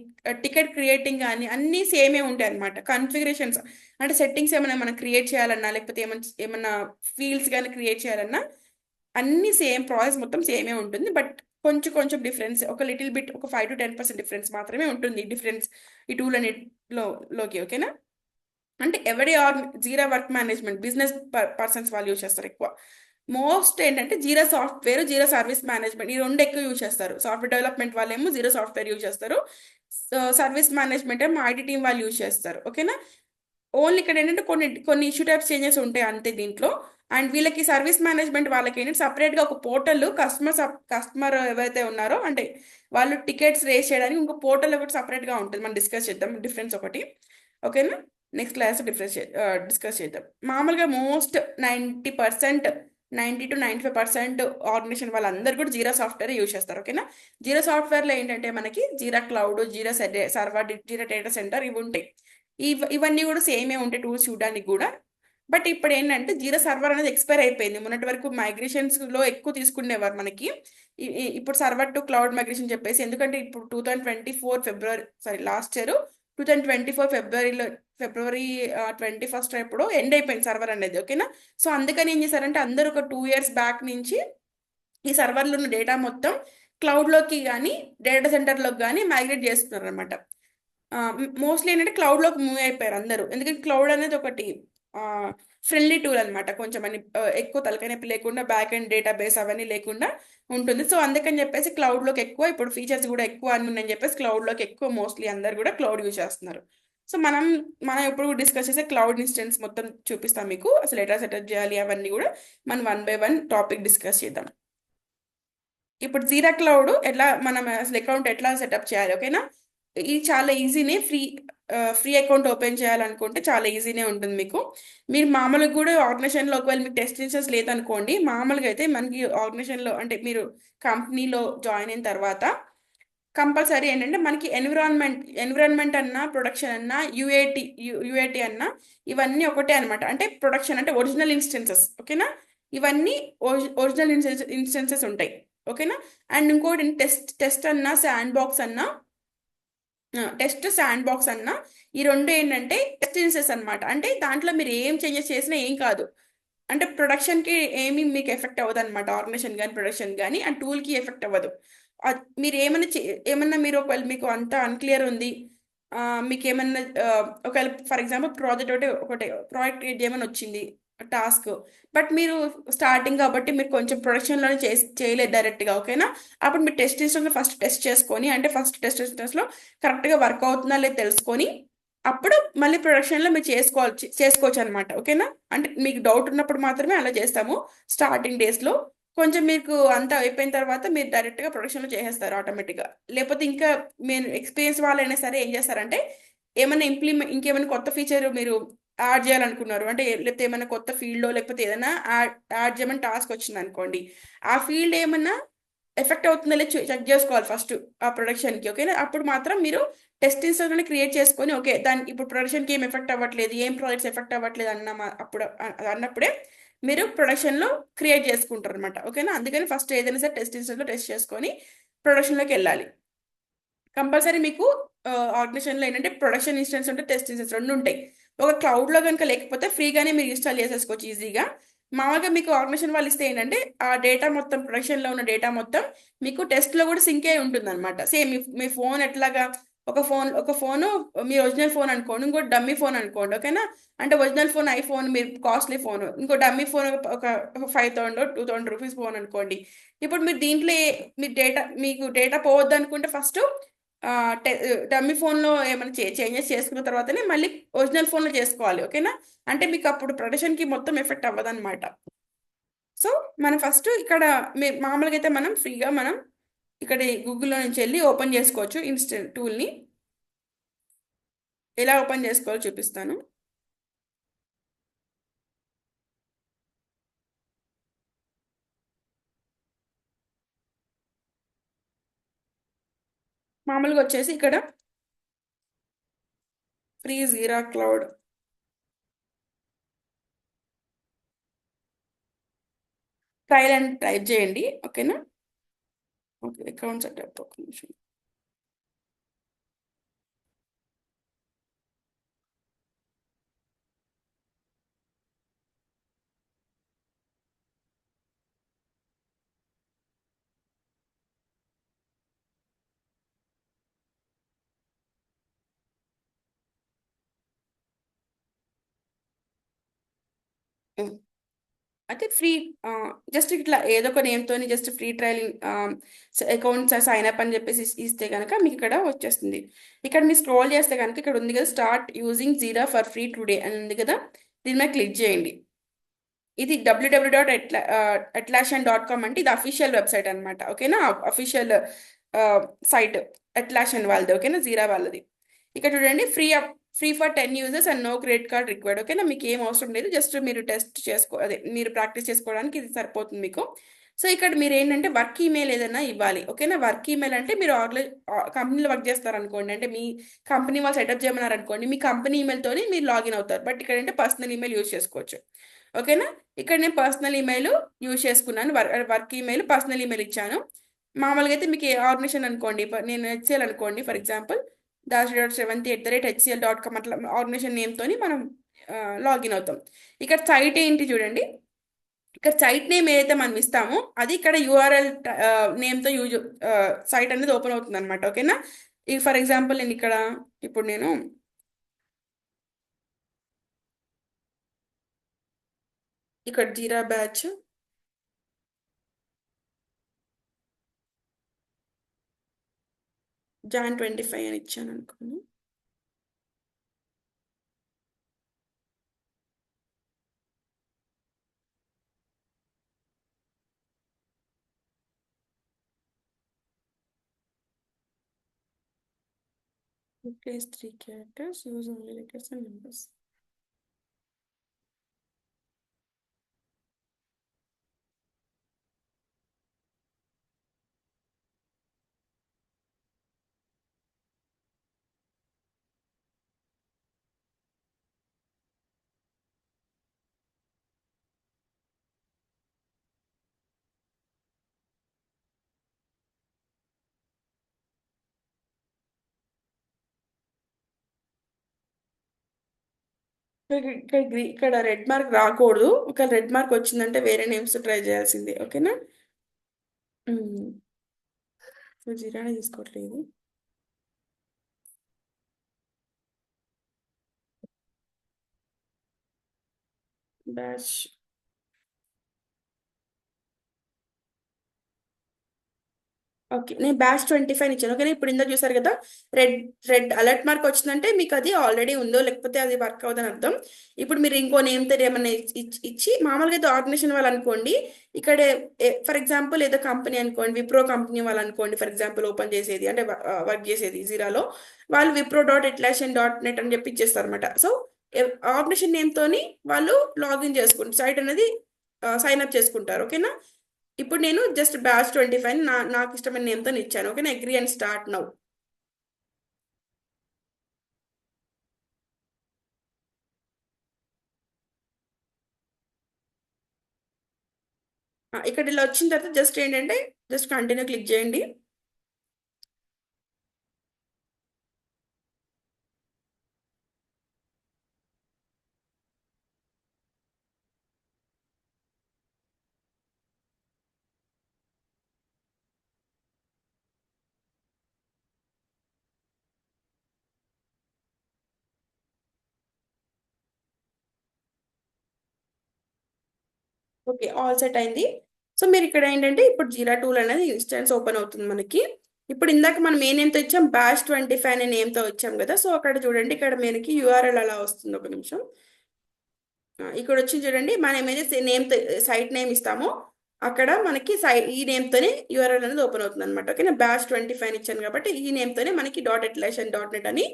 టికెట్ క్రియేటింగ్ కానీ అన్నీ సేమే ఉంటాయి అనమాట. కాన్ఫిగరేషన్స్ అంటే సెట్టింగ్స్ ఏమైనా మనం క్రియేట్ చేయాలన్నా, లేకపోతే ఏమన్నా ఫీల్డ్స్ కానీ క్రియేట్ చేయాలన్నా అన్ని సేమ్ ప్రాసెస్ మొత్తం సేమే ఉంటుంది. బట్ కొంచెం కొంచెం డిఫరెన్స్, ఒక లిటిల్ బిట్, ఒక 5 to 10% డిఫరెన్స్ మాత్రమే ఉంటుంది డిఫరెన్స్ ఈ టూల్ లోకి, ఓకేనా. అంటే జీరా వర్క్ మేనేజ్మెంట్ బిజినెస్ పర్సన్స్ వాళ్ళు యూజ్ చేస్తారు ఎక్కువ. మోస్ట్ ఏంటంటే జీరా సాఫ్ట్వేర్, జీరా సర్వీస్ మేనేజ్మెంట్, ఈ రెండు ఎక్కువ యూజ్ చేస్తారు. సాఫ్ట్వేర్ డెవలప్మెంట్ వాళ్ళు ఏమో జీరా సాఫ్ట్వేర్ యూజ్ చేస్తారు, సర్వీస్ మేనేజ్మెంట్ ఏమో ఐటీ టీం వాళ్ళు యూజ్ చేస్తారు, ఓకేనా. ఓన్లీ ఇక్కడ ఏంటంటే కొన్ని కొన్ని ఇష్యూ టైప్స్ చేంజెస్ ఉంటాయి అంతే దీంట్లో. అండ్ వీళ్ళకి సర్వీస్ మేనేజ్మెంట్ వాళ్ళకి ఏంటంటే సపరేట్గా ఒక పోర్టల్ కస్టమర్ ఎవరైతే ఉన్నారో అంటే వాళ్ళు టికెట్స్ రేస్ చేయడానికి ఇంకో పోర్టల్ ఒకటి సపరేట్గా ఉంటుంది. మనం డిస్కస్ చేద్దాం డిఫరెన్స్ ఒకటి. ఓకేనా? నెక్స్ట్ క్లాస్ డిస్కస్ చేద్దాం. మామూలుగా మోస్ట్ 90%, 90 to 95% ఆర్గనైజేషన్ వాళ్ళందరూ కూడా జీరా సాఫ్ట్వేర్ యూజ్ చేస్తారు. ఓకేనా? జీరా సాఫ్ట్వేర్లో ఏంటంటే మనకి జీరా క్లౌడ్, జీరా సర్వర్, జీరా డేటా సెంటర్ ఇవి ఉంటాయి. ఇవన్నీ కూడా సేమే ఉంటాయి టూల్స్ చూడడానికి కూడా. బట్ ఇప్పుడు ఏంటంటే జీరా సర్వర్ అనేది ఎక్స్పైర్ అయిపోయింది. మొన్నటి వరకు migrations లో ఎక్కువ తీసుకునేవారు మనకి. ఇప్పుడు సర్వర్ టు క్లౌడ్ మైగ్రేషన్ చెప్పేసి, ఎందుకంటే ఇప్పుడు 2024 ఫిబ్రవరి, సారీ లాస్ట్ ఇయర్ 2024 ఫిబ్రవరి 21st ఎప్పుడో ఎండ్ అయిపోయింది సర్వర్ అనేది. ఓకేనా? సో అందుకని ఏం చేశారంటే అందరూ ఒక 2 years బ్యాక్ నుంచి ఈ సర్వర్లో ఉన్న డేటా మొత్తం క్లౌడ్లోకి కానీ డేటా సెంటర్లోకి కానీ మైగ్రేట్ చేస్తున్నారు అనమాట. మోస్ట్లీ ఏంటంటే క్లౌడ్లోకి మూవ్ అయిపోయారు అందరూ. ఎందుకంటే క్లౌడ్ అనేది ఒకటి ఫ్రెండ్లీ టూల్ అనమాట. కొంచెం అని ఎక్కువ తలకాయ నొప్పి లేకుండా, బ్యాక్ అండ్ డేటాబేస్ అవన్నీ లేకుండా ఉంటుంది. సో అందుకని చెప్పేసి క్లౌడ్లోకి ఎక్కువ ఇప్పుడు ఫీచర్స్ కూడా ఎక్కువ అని ఉన్నాయని చెప్పేసి క్లౌడ్లోకి ఎక్కువ మోస్ట్లీ అందరు కూడా క్లౌడ్ యూజ్ చేస్తున్నారు. సో మనం ఎప్పుడు డిస్కస్ చేసే క్లౌడ్ ఇన్స్టెన్స్ మొత్తం చూపిస్తాం మీకు. అసలు ఎట్లా సెటప్ చేయాలి అవన్నీ కూడా మనం 1 by 1 టాపిక్ డిస్కస్ చేద్దాం. ఇప్పుడు జీరా క్లౌడ్ ఎట్లా మనం అసలు అకౌంట్ ఎట్లా సెటప్ చేయాలి. ఓకేనా? ఇది చాలా ఈజీనే. ఫ్రీ అకౌంట్ ఓపెన్ చేయాలనుకుంటే చాలా ఈజీనే ఉంటుంది మీకు. మీరు మామూలుగా కూడా ఆర్గనైజేషన్లో ఒకవేళ మీకు టెస్ట్ ఇన్స్టెన్స్ లేదనుకోండి, మామూలుగా అయితే మనకి ఆర్గనైజేషన్లో అంటే మీరు కంపెనీలో జాయిన్ అయిన తర్వాత కంపల్సరీ ఏంటంటే మనకి ఎన్విరాన్మెంట్ అన్నా, ప్రొడక్షన్ అన్నా, యుఏటి అన్నా ఇవన్నీ ఒకటే అనమాట. అంటే ప్రొడక్షన్ అంటే ఒరిజినల్ ఇన్స్టెన్సెస్. ఓకేనా? ఇవన్నీ ఒరిజినల్ ఇన్స్టెన్సెస్ ఉంటాయి. ఓకేనా? అండ్ ఇంకోటి టెస్ట్ అన్నా, శాండ్ బాక్స్ అన్నా ఈ రెండు ఏంటంటే టెస్ట్ ఇన్స్టెన్స్ అనమాట. అంటే దాంట్లో మీరు ఏం చేంజెస్ చేసినా ఏం కాదు. అంటే ప్రొడక్షన్కి ఏమీ మీకు ఎఫెక్ట్ అవ్వదు అనమాట. ఆర్గనైజేషన్ కానీ ప్రొడక్షన్ కానీ ఆ టూల్కి ఎఫెక్ట్ అవ్వదు. మీరు ఏమన్నా మీరు ఒకవేళ మీకు అంతా అన్క్లియర్ ఉంది, మీకు ఏమన్నా ఒకవేళ ఫర్ ఎగ్జాంపుల్ ఒకటి ప్రాజెక్ట్ ఏమైనా వచ్చింది టాస్క్, బట్ మీరు స్టార్టింగ్ కాబట్టి మీరు కొంచెం ప్రొడక్షన్లోనే చేయలేదు డైరెక్ట్గా. ఓకేనా? అప్పుడు మీరు టెస్ట్ ఇన్స్టెన్స్లో ఫస్ట్ టెస్ట్ చేసుకొని, అంటే ఫస్ట్ టెస్ట్ ఇన్స్టెన్స్లో కరెక్ట్గా వర్క్ అవుతుందా లేదు తెలుసుకొని అప్పుడు మళ్ళీ ప్రొడక్షన్లో మీరు చేసుకోవచ్చు అనమాట. ఓకేనా? అంటే మీకు డౌట్ ఉన్నప్పుడు మాత్రమే అలా చేస్తాము స్టార్టింగ్ డేస్లో. కొంచెం మీకు అంతా అయిపోయిన తర్వాత మీరు డైరెక్ట్గా ప్రొడక్షన్లో చేసేస్తారు ఆటోమేటిక్గా. లేకపోతే ఇంకా మీరు ఎక్స్పీరియన్స్ వాళ్ళైనా సరే ఏం చేస్తారంటే ఏమైనా ఇంకేమైనా కొత్త ఫీచర్ మీరు యాడ్ చేయాలనుకున్నారు అంటే, లేకపోతే ఏమైనా కొత్త ఫీల్డ్లో లేకపోతే ఏదైనా యాడ్ చేయమని టాస్క్ వచ్చింది అనుకోండి, ఆ ఫీల్డ్ ఏమన్నా ఎఫెక్ట్ అవుతుందో లేదో చెక్ చేసుకోవాలి ఫస్ట్ ఆ ప్రొడక్షన్కి. ఓకేనా? అప్పుడు మాత్రం మీరు టెస్ట్ ఇన్స్టెన్స్ని క్రియేట్ చేసుకొని, ఓకే దానికి ఇప్పుడు ప్రొడక్షన్కి ఏం ఎఫెక్ట్ అవ్వట్లేదు, ఏం ప్రాజెక్ట్స్ ఎఫెక్ట్ అవ్వట్లేదు అన్నప్పుడే మీరు ప్రొడక్షన్లో క్రియేట్ చేసుకుంటారు అనమాట. ఓకేనా? అందుకని ఫస్ట్ ఏదైనా సరే టెస్ట్ ఇన్స్టెన్స్లో టెస్ట్ చేసుకొని ప్రొడక్షన్లోకి వెళ్ళాలి. కంపల్సరీ మీకు ఆర్గనైజేషన్లో ఏంటంటే ప్రొడక్షన్ ఇన్స్టెన్స్ ఉంటే టెస్ట్ ఇన్స్టెన్స్ రెండు ఉంటాయి. ఒక క్లౌడ్లో కనుక లేకపోతే ఫ్రీగానే మీరు ఇన్స్టాల్ చేసేసుకోవచ్చు ఈజీగా. మామూలుగా మీకు ఆర్గనైజేషన్ వాళ్ళు ఇస్తే ఏంటంటే ఆ డేటా మొత్తం ప్రొడక్షన్లో ఉన్న డేటా మొత్తం మీకు టెస్ట్లో కూడా సింక్ అయి ఉంటుంది అనమాట. సేమ్ మీ ఫోన్ ఎట్లాగా ఒక ఫోను మీ ఒరిజినల్ ఫోన్ అనుకోండి, ఇంకో డమ్మీ ఫోన్ అనుకోండి. ఓకేనా? అంటే ఒరిజినల్ ఫోన్ ఐఫోన్ మీరు కాస్ట్లీ ఫోన్, ఇంకో డమ్మీ ఫోన్ ఒక 5,000 2,000 రూపీస్ ఫోన్ అనుకోండి. ఇప్పుడు మీరు దీంట్లో మీకు డేటా పోవద్దు అనుకుంటే ఫస్ట్ డమ్మీ ఫోన్లో ఏమైనా చేంజెస్ చేసుకున్న తర్వాతనే మళ్ళీ ఒరిజినల్ ఫోన్లో చేసుకోవాలి. ఓకేనా? అంటే మీకు అప్పుడు ప్రొడక్షన్కి మొత్తం ఎఫెక్ట్ అవ్వదన్నమాట. సో మనం ఫస్ట్ ఇక్కడ మామూలుగా అయితే మనం ఫ్రీగా ఇక్కడ గూగుల్లో నుంచి వెళ్ళి ఓపెన్ చేసుకోవచ్చు టూల్ని. ఎలా ఓపెన్ చేసుకోవాలో చూపిస్తాను. మామూలుగా వచ్చేసి ఇక్కడ ఫ్రీ జీరా క్లౌడ్ ట్రయల్ అని టైప్ చేయండి. ఓకేనా? ఓకే, అకౌంట్ సెటప్ ఒక నిమిషం. అయితే ఫ్రీ జస్ట్ ఇట్లా ఏదో ఒక నేమ్తోని just free trial account sign up అని చెప్పేసి ఇస్తే కనుక మీకు ఇక్కడ వచ్చేస్తుంది. ఇక్కడ మీరు స్క్రోల్ చేస్తే కనుక ఇక్కడ ఉంది కదా, start using jeera for free today అని ఉంది కదా, దీని మీద క్లిక్ చేయండి. ఇది www.atlassian.com అంటే ఇది అఫీషియల్ వెబ్సైట్ అనమాట. ఓకేనా, అఫీషియల్ సైట్ అట్లాషన్ వాళ్ళది. ఓకేనా, జీరా వాళ్ళది. ఇక్కడ చూడండి, free for 10 users and no credit card required. ఓకేనా, మీకు ఏం అవసరం లేదు, జస్ట్ మీరు టెస్ట్ అదే మీరు ప్రాక్టీస్ చేసుకోవడానికి ఇది సరిపోతుంది మీకు. సో ఇక్కడ మీరు ఏంటంటే వర్క్ ఈమెయిల్ ఏదైనా ఇవ్వాలి. ఓకేనా, వర్క్ ఈమెయిల్ అంటే మీరు కంపెనీలో వర్క్ చేస్తారు అనుకోండి, అంటే మీ కంపెనీ వాళ్ళు సెటప్ చేయమన్నారు అనుకోండి, మీ కంపెనీ ఈమెయిల్తోని మీరు లాగిన్ అవుతారు. బట్ ఇక్కడ అంటే పర్సనల్ ఈమెయిల్ యూజ్ చేసుకోవచ్చు. ఓకేనా, ఇక్కడ నేను పర్సనల్ ఈమెయిల్ యూజ్ చేసుకున్నాను, వర్క్ ఈమెయిల్ పర్సనల్ ఈమెయిల్ ఇచ్చాను. మామూలుగా అయితే మీకు ఏ ఆర్గనైజేషన్ అనుకోండి, నేను హెచ్సిఎల్ అనుకోండి ఫర్ ఎగ్జాంపుల్, dash.seventy@hcl.com అట్లా ఆర్గనైజేషన్ నేమ్తోని మనం లాగిన్ అవుతాం. ఇక్కడ సైట్ ఏంటి చూడండి, ఇక్కడ సైట్ నేమ్ ఏదైతే మనం ఇస్తామో అది ఇక్కడ యూఆర్ఎల్ నేమ్తో సైట్ అనేది ఓపెన్ అవుతుంది అనమాట. ఓకేనా, ఈ ఫర్ ఎగ్జాంపుల్ నేను ఇక్కడ ఇప్పుడు నేను ఇక్కడ జీరా బ్యాచ్ Jan 25 అని ఇచ్చాను అనుకోండి. Replace 3 characters, use only letters and numbers. ఇక్కడ రెడ్ మార్క్ రాకూడదు, ఒకవేళ రెడ్ మార్క్ వచ్చిందంటే వేరే నేమ్స్ ట్రై చేయాల్సిందే. ఓకేనా, సో జీరానే తీసుకోవట్లేదు. బ్యాచ్ ఓకే, నేను బ్యాచ్ 25 ఇచ్చాను. ఓకే, ఇప్పుడు ఇందాక చూసారు కదా, రెడ్ రెడ్ అలర్ట్ మార్క్ వచ్చిందంటే మీకు అది ఆల్రెడీ ఉందో, లేకపోతే అది వర్క్ అవుదని అర్థం. ఇప్పుడు మీరు ఇంకో నేమ్ తో ఏమన్నా ఇచ్చి మామూలుగా అయితే ఆర్గనైజేషన్ వాళ్ళు అనుకోండి, ఇక్కడ ఫర్ ఎగ్జాంపుల్ ఏదో కంపెనీ అనుకోండి, విప్రో కంపెనీ వాళ్ళు అనుకోండి ఫర్ ఎగ్జాంపుల్, ఓపెన్ చేసేది అంటే వర్క్ చేసేది జీరాలో, వాళ్ళు wipro.atlassian.net అని చెప్పి ఇచ్చేస్తారు అనమాట. సో ఆర్గనైజేషన్ నేమ్ తోని వాళ్ళు లాగిన్ చేసుకుంటారు, సైట్ అనేది సైన్ అప్ చేసుకుంటారు. ఓకేనా, ఇప్పుడు నేను జస్ట్ batch 25 నాకు ఇష్టమైన నేమ్తో ఇచ్చాను. ఓకేనా, అగ్రీ అండ్ స్టార్ట్ నౌ. ఇక్కడ ఇలా వచ్చిన తర్వాత జస్ట్ ఏంటంటే జస్ట్ కంటిన్యూ క్లిక్ చేయండి. ఓకే, ఆల్ సెట్ అయింది. సో మీరు ఇక్కడ ఏంటంటే ఇప్పుడు జీరా టూల్ అనేది ఇన్స్టెన్స్ ఓపెన్ అవుతుంది మనకి. ఇప్పుడు ఇందాక మనం ఏ నేమ్తో ఇచ్చాం, batch 25 అనే నేమ్తో ఇచ్చాం కదా. సో అక్కడ చూడండి, ఇక్కడ మనకి యూఆర్ఎల్ అలా వస్తుంది. ఒక నిమిషం, ఇక్కడ వచ్చి చూడండి, మనం ఏమైతే నేమ్ సైట్ నేమ్ ఇస్తామో అక్కడ మనకి ఈ నేమ్తోనే యూఆర్ఎల్ అనేది ఓపెన్ అవుతుంది అనమాట. ఓకేనా, batch 25 ఇచ్చాను కాబట్టి ఈ నేమ్తోనే మనకి .atlassian.net అని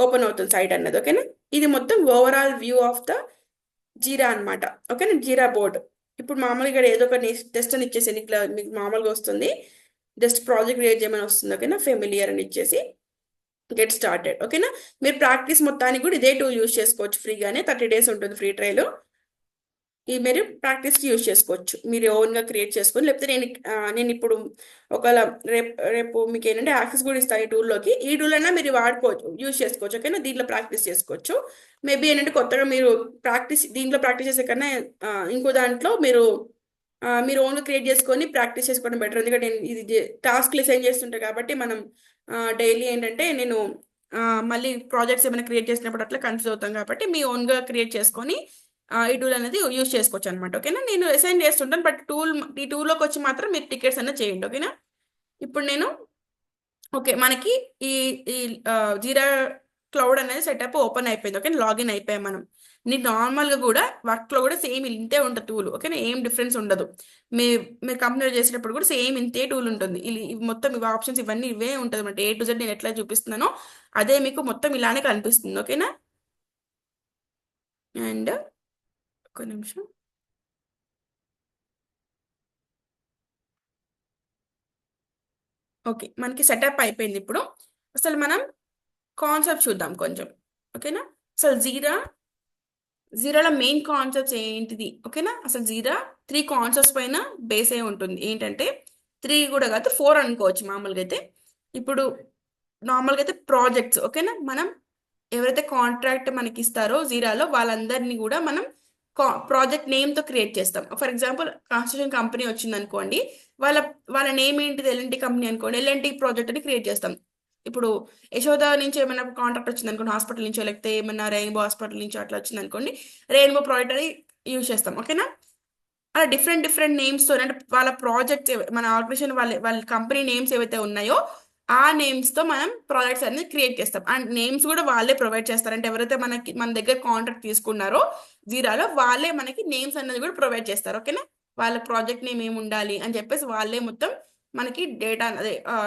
ఓపెన్ అవుతుంది సైట్ అన్నది. ఓకేనా, ఇది మొత్తం ఓవరాల్ వ్యూ ఆఫ్ ద జీరా అనమాట. ఓకేనా, జీరా బోర్డ్. ఇప్పుడు మామూలుగా ఇక్కడ ఏదో ఒక టెస్ట్ అని ఇచ్చేసి ఇట్లా మీకు మామూలుగా వస్తుంది, జస్ట్ ప్రాజెక్ట్ క్రియేట్ చేయమని వస్తుంది. ఓకేనా, ఫెమిలియర్ అని ఇచ్చేసి గెట్ స్టార్టెడ్. ఓకేనా, మీరు ప్రాక్టీస్ మొత్తానికి కూడా ఇదే టూల్ యూజ్ చేసుకోవచ్చు ఫ్రీగానే, 30 days ఉంటుంది ఫ్రీ ట్రయల్. ఈ మీరు ప్రాక్టీస్కి యూజ్ చేసుకోవచ్చు, మీరు ఓన్గా క్రియేట్ చేసుకొని. లేకపోతే నేను ఇప్పుడు ఒకవేళ రేపు మీకు ఏంటంటే యాక్సెస్ కూడా ఇస్తాను ఈ టూల్లోకి, ఈ టూల్ అయినా మీరు వాడుకోవచ్చు, యూజ్ చేసుకోవచ్చు. ఓకేనా, దీంట్లో ప్రాక్టీస్ చేసుకోవచ్చు. మేబీ ఏంటంటే కొత్తగా మీరు దీంట్లో ప్రాక్టీస్ చేసే కన్నా ఇంకో దాంట్లో మీరు ఓన్గా క్రియేట్ చేసుకొని ప్రాక్టీస్ చేసుకోవడం బెటర్. ఎందుకంటే ఇది టాస్క్లు అసైన్ చేస్తుంటాయి కాబట్టి మనం డైలీ ఏంటంటే నేను మళ్ళీ ప్రాజెక్ట్స్ ఏమైనా క్రియేట్ చేసినప్పుడు అట్లా కన్ఫ్యూజ్ అవుతాం కాబట్టి మీ ఓన్గా క్రియేట్ చేసుకొని ఈ టూల్ అనేది యూజ్ చేసుకోవచ్చు అనమాట. ఓకేనా, నేను అసైన్ చేస్తుంటాను, బట్ ఈ టూల్లోకి వచ్చి మాత్రం మీరు టికెట్స్ అన్న చేయండి. ఓకేనా, ఇప్పుడు నేను ఓకే మనకి ఈ ఈ జీరా క్లౌడ్ అనేది సెటప్ ఓపెన్ అయిపోయింది. ఓకే, లాగిన్ అయిపోయాం మనం. నీకు నార్మల్గా కూడా వర్క్లో కూడా సేమ్ ఇంతే ఉంటుంది టూల్. ఓకేనా, ఏం డిఫరెన్స్ ఉండదు. మీ మీరు కంపెనీలో చేసేటప్పుడు కూడా సేమ్ ఇంతే టూల్ ఉంటుంది. ఇవి మొత్తం ఇవి ఆప్షన్స్ ఇవన్నీ ఇవే ఉంటుంది అన్నమాట. A to Z నేను ఎట్లా చూపిస్తున్నానో అదే మీకు మొత్తం ఇలానే కనిపిస్తుంది. ఓకేనా, అండ్ ఒక నిమిషం. ఓకే, మనకి సెటప్ అయిపోయింది. ఇప్పుడు అసలు మనం కాన్సెప్ట్ చూద్దాం కొంచెం. ఓకేనా, అసలు జీరాలో మెయిన్ కాన్సెప్ట్స్ ఏంటిది? ఓకేనా, అసలు జీరా 3 కాన్సెప్ట్స్ పైన బేస్ అయి ఉంటుంది. ఏంటంటే 3 కూడా కాదు, 4 అనుకోవచ్చు మామూలుగా అయితే. ఇప్పుడు నార్మల్గా అయితే ప్రాజెక్ట్స్. ఓకేనా, మనం ఎవరైతే కాంట్రాక్ట్ మనకి ఇస్తారో జీరాలో వాళ్ళందరినీ కూడా మనం ప్రాజెక్ట్ నేమ్తో క్రియేట్ చేస్తాం. ఫర్ ఎగ్జాంపుల్ కన్స్ట్రక్షన్ కంపెనీ వచ్చింది అనుకోండి, వాళ్ళ వాళ్ళ నేమ్ ఏంటిది? ఎల్ఎన్టీ కంపెనీ అనుకోండి, ఎల్ఎన్టీ ప్రాజెక్ట్ అని క్రియేట్ చేస్తాం. ఇప్పుడు యశోద నుంచి ఏమైనా కాంట్రాక్ట్ వచ్చింది అనుకోండి, హాస్పిటల్ నుంచో, లేకపోతే ఏమైనా రెయిన్బో హాస్పిటల్ నుంచో అట్లా వచ్చింది అనుకోండి, రెయిన్బో ప్రాజెక్ట్ అని యూజ్ చేస్తాం. ఓకేనా, అలా డిఫరెంట్ డిఫరెంట్ నేమ్స్తో, అంటే వాళ్ళ ప్రాజెక్ట్స్ మన ఆర్గనైజేషన్ వాళ్ళ కంపెనీ నేమ్స్ ఏవైతే ఉన్నాయో ఆ నేమ్స్తో మనం ప్రాజెక్ట్స్ అనేది క్రియేట్ చేస్తాం. అండ్ నేమ్స్ కూడా వాళ్ళే ప్రొవైడ్ చేస్తారు. అంటే ఎవరైతే మన దగ్గర కాంట్రాక్ట్ తీసుకున్నారో జీరాలో వాళ్ళే మనకి నేమ్స్ అనేది కూడా ప్రొవైడ్ చేస్తారు. ఓకేనా, వాళ్ళ ప్రాజెక్ట్ నేమ్ ఏమి ఉండాలి అని చెప్పేసి వాళ్ళే మొత్తం మనకి డేటా అదే ఆ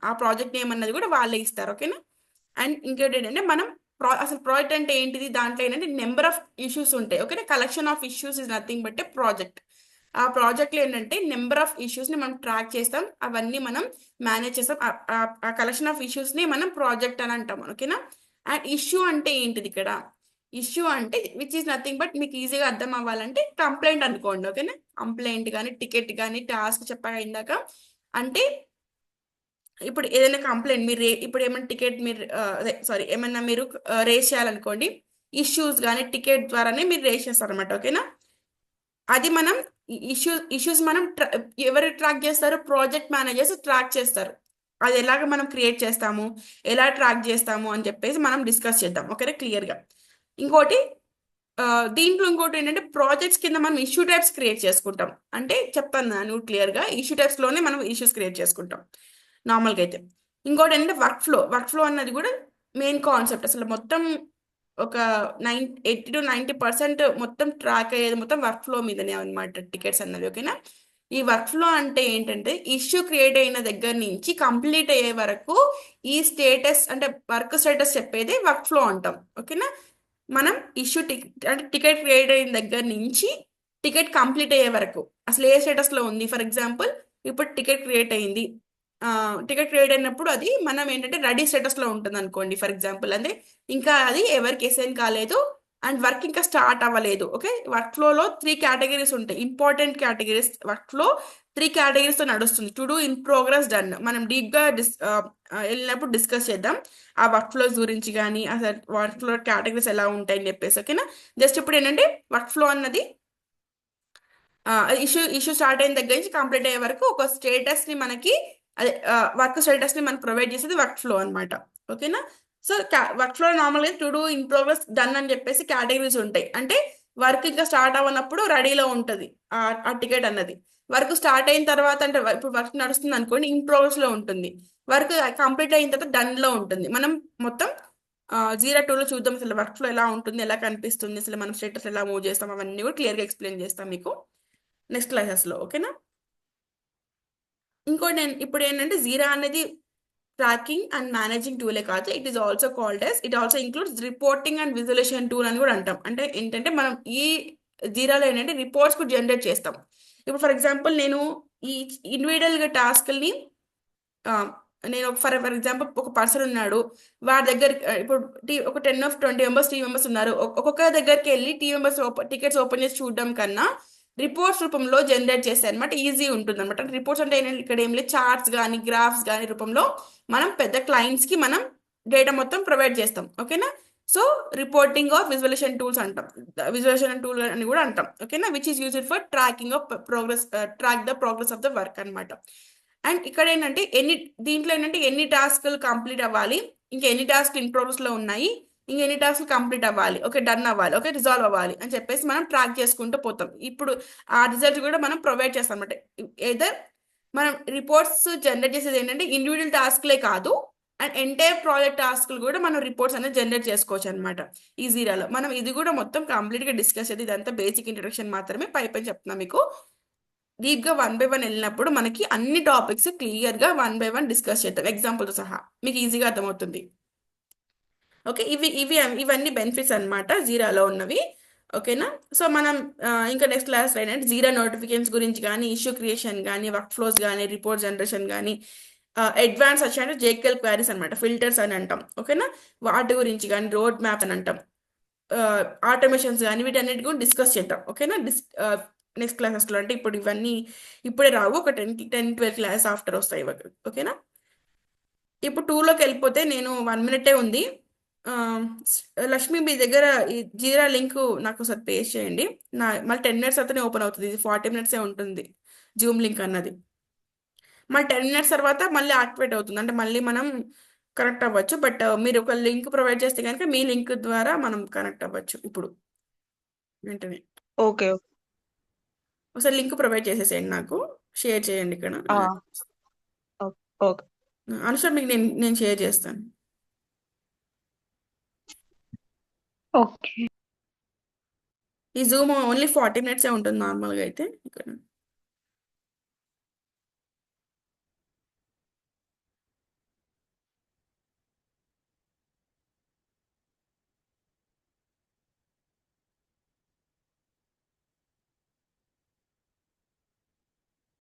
ఆ ప్రాజెక్ట్ నేమ్ అన్నది కూడా వాళ్ళే ఇస్తారు. ఓకేనా, అండ్ ఇంకోటి ఏంటంటే మనం అసలు ప్రాజెక్ట్ అంటే ఏంటిది? దాంట్లో ఏంటంటే నెంబర్ ఆఫ్ ఇష్యూస్ ఉంటాయి. ఓకేనా, collection of issues is nothing but A project. ఆ ప్రాజెక్ట్లో ఏంటంటే నెంబర్ ఆఫ్ ఇష్యూస్ని మనం ట్రాక్ చేస్తాం, అవన్నీ మనం మేనేజ్ చేస్తాం. ఆ కలెక్షన్ ఆఫ్ ఇష్యూస్ని మనం ప్రాజెక్ట్ అని అంటాం. ఓకేనా, అండ్ ఇష్యూ అంటే ఏంటిది ఇక్కడ? ఇష్యూ అంటే విచ్ ఈస్ నథింగ్ బట్ మీకు ఈజీగా అర్థం అవ్వాలంటే కంప్లైంట్ అనుకోండి. ఓకేనా, కంప్లైంట్ కానీ టికెట్ కానీ టాస్క్ చెప్పాక ఇందాక, అంటే ఇప్పుడు ఏదైనా కంప్లైంట్ మీరు ఇప్పుడు ఏమైనా టికెట్ మీరు అదే సారీ ఏమన్నా మీరు రేస్ చేయాలనుకోండి, ఇష్యూస్ కానీ టికెట్ ద్వారానే మీరు రేస్ చేస్తారు అనమాట. ఓకేనా, అది మనం ఇష్యూస్ మనం ఎవరు ట్రాక్ చేస్తారు? ప్రాజెక్ట్ మేనేజర్స్ ట్రాక్ చేస్తారు. అది ఎలాగ మనం క్రియేట్ చేస్తాము, ఎలా ట్రాక్ చేస్తాము అని చెప్పేసి మనం డిస్కస్ చేద్దాం. ఓకేనా, క్లియర్గా. ఇంకోటి దీంట్లో ఇంకోటి ఏంటంటే ప్రాజెక్ట్స్ కింద మనం ఇష్యూ టైప్స్ క్రియేట్ చేసుకుంటాం. అంటే చెప్తాను నేను క్లియర్గా, ఇష్యూ టైప్స్లోనే మనం ఇష్యూస్ క్రియేట్ చేసుకుంటాం నార్మల్గా అయితే. ఇంకోటి ఏంటంటే వర్క్ ఫ్లో అన్నది కూడా మెయిన్ కాన్సెప్ట్. అసలు మొత్తం ఒక 80 to 90% మొత్తం ట్రాక్ అయ్యేది మొత్తం వర్క్ ఫ్లో మీదనే అనమాట, టికెట్స్ అన్నది. ఓకేనా, ఈ వర్క్ ఫ్లో అంటే ఏంటంటే ఇష్యూ క్రియేట్ అయిన దగ్గర నుంచి కంప్లీట్ అయ్యే వరకు ఈ స్టేటస్ అంటే వర్క్ స్టేటస్ చెప్పేది వర్క్ ఫ్లో అంటాం. ఓకేనా, మనం అంటే టికెట్ క్రియేట్ అయిన దగ్గర నుంచి టికెట్ కంప్లీట్ అయ్యే వరకు అసలు ఏ స్టేటస్లో ఉంది. ఫర్ ఎగ్జాంపుల్ ఇప్పుడు టికెట్ క్రియేట్ అయింది, టికెట్ క్రియేట్ అయినప్పుడు అది మనం ఏంటంటే రెడీ స్టేటస్లో ఉంటుంది అనుకోండి. ఫర్ ఎగ్జాంపుల్ అంటే ఇంకా అది ఎవరికి అసైన్ కాలేదు అండ్ వర్క్ ఇంకా స్టార్ట్ అవ్వలేదు. ఓకే, వర్క్ ఫ్లోలో 3 కేటగిరీస్ ఉంటాయి, ఇంపార్టెంట్ కేటగిరీస్. వర్క్ ఫ్లో 3 కేటగిరీస్తో నడుస్తుంది. To do, in progress, done. మనం డీప్గా వెళ్ళినప్పుడు డిస్కస్ చేద్దాం ఆ వర్క్ ఫ్లోస్ గురించి, కానీ అసలు వర్క్ ఫ్లో కేటగిరీస్ ఎలా ఉంటాయని చెప్పేసి. ఓకేనా, జస్ట్ ఇప్పుడు ఏంటంటే వర్క్ ఫ్లో అన్నది ఇష్యూ స్టార్ట్ అయిన దగ్గర నుంచి కంప్లీట్ అయ్యే వరకు ఒక స్టేటస్ని మనకి అదే వర్క్ స్టేటస్ని మనకు ప్రొవైడ్ చేసేది వర్క్ ఫ్లో అనమాట. ఓకేనా, సో వర్క్ ఫ్లో నార్మల్గా to do, in progress, done అని చెప్పేసి కేటగిరీస్ ఉంటాయి. అంటే వర్క్ ఇంకా స్టార్ట్ అవ్వనప్పుడు రెడీలో ఉంటుంది ఆ టికెట్ అన్నది. వర్క్ స్టార్ట్ అయిన తర్వాత అంటే ఇప్పుడు వర్క్ నడుస్తుంది అనుకోండి, ఇన్ ప్రోగ్రెస్లో ఉంటుంది. వర్క్ కంప్లీట్ అయిన తర్వాత డన్లో ఉంటుంది. మనం మొత్తం జీరో టూలో చూద్దాం అసలు వర్క్ ఫ్లో ఎలా ఉంటుంది, ఎలా కనిపిస్తుంది, అసలు మనం స్టేటస్ ఎలా మూవ్ చేస్తాం, అవన్నీ కూడా క్లియర్గా ఎక్స్ప్లెయిన్ చేస్తాం మీకు నెక్స్ట్ క్లాసెస్లో. ఓకేనా, ఇంకోటి నేను ఇప్పుడు ఏంటంటే జీరా అనేది ట్రాకింగ్ అండ్ మేనేజింగ్ టూలే కాదు, it is also called as it also includes reporting and visualisation tool అని కూడా అంటాం. అంటే ఏంటంటే మనం ఈ జీరాలో ఏంటంటే రిపోర్ట్స్ కూడా జనరేట్ చేస్తాం. ఇప్పుడు ఫర్ ఎగ్జాంపుల్ నేను ఈ ఇండివిజువల్గా టాస్క్ని నేను ఫర్ ఎగ్జాంపుల్ ఒక పర్సన్ ఉన్నాడు, వాడి దగ్గర ఇప్పుడు ఒక 10 of 20 members టీమ్ మెంబర్స్ ఉన్నారు. ఒక్కొక్క దగ్గరికి వెళ్ళి టీమ్ మెంబర్స్ టికెట్స్ ఓపెన్ చేసి చూడడం కన్నా రిపోర్ట్స్ రూపంలో జనరేట్ చేస్తే అనమాట ఈజీ ఉంటుంది అనమాట. రిపోర్ట్స్ అంటే ఏంటంటే ఇక్కడ ఏం లేదు, చార్ట్స్ కానీ గ్రాఫ్స్ కానీ రూపంలో మనం పెద్ద క్లయింట్స్కి మనం డేటా మొత్తం ప్రొవైడ్ చేస్తాం. ఓకేనా, so reporting of visualisation tools అంటాం, విజువలైజేషన్ టూల్ అని కూడా అంటాం. ఓకేనా, which is used for tracking of progress, track the progress of the work అనమాట. అండ్ ఇక్కడ ఏంటంటే దీంట్లో ఏంటంటే ఎన్ని టాస్క్లు కంప్లీట్ అవ్వాలి, ఇంకా ఎన్ని టాస్క్లు ఇన్ ప్రోగ్రెస్లో ఉన్నాయి, ఇంకెన్ని టాస్క్లు కంప్లీట్ అవ్వాలి, ఓకే డన్ అవ్వాలి, ఓకే రిజాల్వ్ అవ్వాలి అని చెప్పేసి మనం ట్రాక్ చేసుకుంటూ పోతాం. ఇప్పుడు ఆ రిజల్ట్ కూడా మనం ప్రొవైడ్ చేస్తాం అనమాట. ఏదర్ మనం రిపోర్ట్స్ జనరేట్ చేసేది ఏంటంటే ఇండివిజువల్ టాస్క్లే కాదు, అండ్ ఎంటైర్ ప్రాజెక్ట్ టాస్క్లు కూడా మనం రిపోర్ట్స్ అనేది జనరేట్ చేసుకోవచ్చు అనమాట ఈ జీరాలో. మనం ఇది కూడా మొత్తం కంప్లీట్గా డిస్కస్ చేయాలి. ఇదంతా బేసిక్ ఇంట్రడక్షన్ మాత్రమే, పై పై చెప్తున్నా మీకు. డీప్గా 1 by 1 వెళ్ళినప్పుడు మనకి అన్ని టాపిక్స్ క్లియర్గా 1 by 1 డిస్కస్ చేద్దాం ఎగ్జాంపుల్తో సహా, మీకు ఈజీగా అర్థమవుతుంది. ఓకే, ఇవన్నీ బెనిఫిట్స్ అన్నమాట జీరాలో ఉన్నవి. ఓకేనా. సో మనం ఇంకా నెక్స్ట్ క్లాస్ ఏంటంటే జీరా నోటిఫికేషన్స్ గురించి కానీ, ఇష్యూ క్రియేషన్ కానీ, వర్క్ ఫ్లోస్ కానీ, రిపోర్ట్ జనరేషన్ కానీ, అడ్వాన్స్ వచ్చి జేకెల్ క్వారీస్ అనమాట, ఫిల్టర్స్ అని అంటాం. ఓకేనా. వాటి గురించి కానీ, రోడ్ మ్యాప్ అని అంటాం, ఆటోమేషన్స్ కానీ, వీటన్నిటి గురించి డిస్కస్ చేద్దాం. ఓకేనా. నెక్స్ట్ క్లాసెస్లో, అంటే ఇప్పుడు ఇవన్నీ ఇప్పుడే రావు, ఒక 10-12 క్లాస్ ఆఫ్టర్ వస్తాయి ఇవి. ఓకేనా. ఇప్పుడు 2లోకి వెళ్ళిపోతే, నేను 1 minute ఉంది. ఆ, లక్ష్మి మీ దగ్గర ఈ జీరా లింక్ నాకు ఒకసారి పేస్ట్ చేయండి. మళ్ళీ 10 minutes అయితేనే ఓపెన్ అవుతుంది, ఇది 40 minutes ఉంటుంది జూమ్ లింక్ అన్నది. మళ్ళీ 10 minutes తర్వాత మళ్ళీ యాక్టివేట్ అవుతుంది, అంటే మళ్ళీ మనం కనెక్ట్ అవ్వచ్చు. బట్ మీరు ఒక లింక్ ప్రొవైడ్ చేస్తే కనుక మీ లింక్ ద్వారా మనం కనెక్ట్ అవ్వచ్చు ఇప్పుడు వెంటనే. ఓకే. ఒకసారి లింక్ ప్రొవైడ్ చేసేసేయండి, నాకు షేర్ చేయండి ఇక్కడ. ఆ, ఓకే. అనుష మీకు నేను షేర్ చేస్తాను. ఓకే. ఈ జూమ్ ఓన్లీ 40 minutes ఉంటుంది నార్మల్గా అయితే ఇక్కడ.